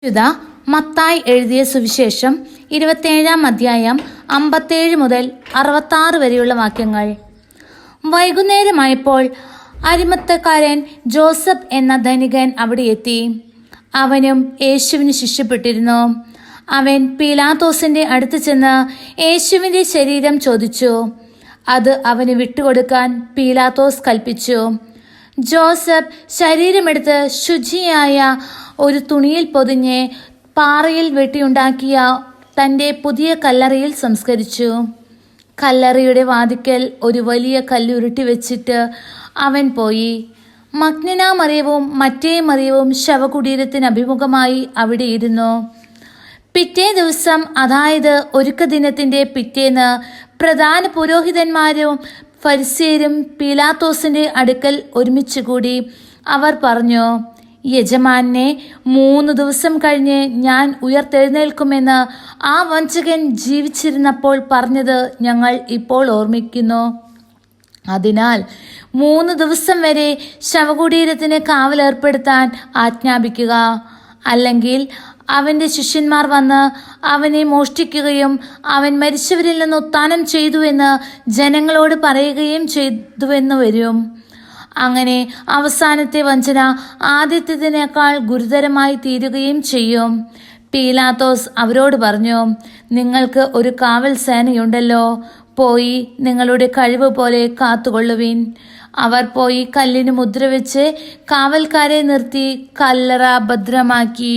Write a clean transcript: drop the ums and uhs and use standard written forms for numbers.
വിശുദ്ധ മത്തായി എഴുതിയ സുവിശേഷം 27 അധ്യായം 57 മുതൽ 66 വരെയുള്ള വാക്യങ്ങൾ. വൈകുന്നേരമായപ്പോൾ അരിമത്തക്കാരൻ ജോസഫ് എന്ന ധനികൻ അവിടെ എത്തി. അവനും യേശുവിന് ശിഷ്യപ്പെട്ടിരുന്നു. അവൻ പീലാത്തോസിന്റെ അടുത്ത് ചെന്ന് യേശുവിന്റെ ശരീരം ചോദിച്ചു. അത് അവന് വിട്ടുകൊടുക്കാൻ പീലാത്തോസ് കൽപ്പിച്ചു. ജോസഫ് ശരീരമെടുത്ത് ശുചിയായ ഒരു തുണിയിൽ പൊതിഞ്ഞ് പാറയിൽ വെട്ടിയുണ്ടാക്കിയ തൻ്റെ പുതിയ കല്ലറയിൽ സംസ്കരിച്ചു. കല്ലറയുടെ വാതിക്കൽ ഒരു വലിയ കല്ലുരുട്ടി വെച്ചിട്ട് അവൻ പോയി. മഗ്ദലന മറിയവും മറ്റേ മറിയവും ശവകുടീരത്തിന് അഭിമുഖമായി അവിടെ ഇരുന്നു. പിറ്റേ ദിവസം, അതായത് ഒരുക്കദിനത്തിൻ്റെ പിറ്റേന്ന്, പ്രധാന പുരോഹിതന്മാരും ഫരിസേയരും പീലാത്തോസിന്റെ അടുക്കൽ ഒരുമിച്ചുകൂടി. അവർ പറഞ്ഞു, യജമാനെ, 3 ദിവസം കഴിഞ്ഞ് ഞാൻ ഉയർത്തെഴുന്നേൽക്കുമെന്ന് ആ വഞ്ചകൻ ജീവിച്ചിരുന്നപ്പോൾ പറഞ്ഞത് ഞങ്ങൾ ഇപ്പോൾ ഓർമ്മിക്കുന്നു. അതിനാൽ 3 ദിവസം വരെ ശവകുടീരത്തിന് കാവലേർപ്പെടുത്താൻ ആജ്ഞാപിക്കുക. അല്ലെങ്കിൽ അവൻ്റെ ശിഷ്യന്മാർ വന്ന് അവനെ മോഷ്ടിക്കുകയും അവൻ മരിച്ചവരിൽ നിന്ന് ഉത്ഥാനം ചെയ്തുവെന്ന് ജനങ്ങളോട് പറയുകയും ചെയ്തുവെന്ന് വരും. അങ്ങനെ അവസാനത്തെ വഞ്ചന ആദ്യത്തേതിനേക്കാൾ ഗുരുതരമായി തീരുകയും ചെയ്യും. പീലാത്തോസ് അവരോട് പറഞ്ഞു, നിങ്ങൾക്ക് ഒരു കാവൽ സേനയുണ്ടല്ലോ, പോയി നിങ്ങളുടെ കഴിവ് പോലെ കാത്തുകൊള്ളുവിൻ. അവർ പോയി കല്ലിന് മുദ്ര വെച്ച് കാവൽക്കാരെ നിർത്തി കല്ലറ ഭദ്രമാക്കി.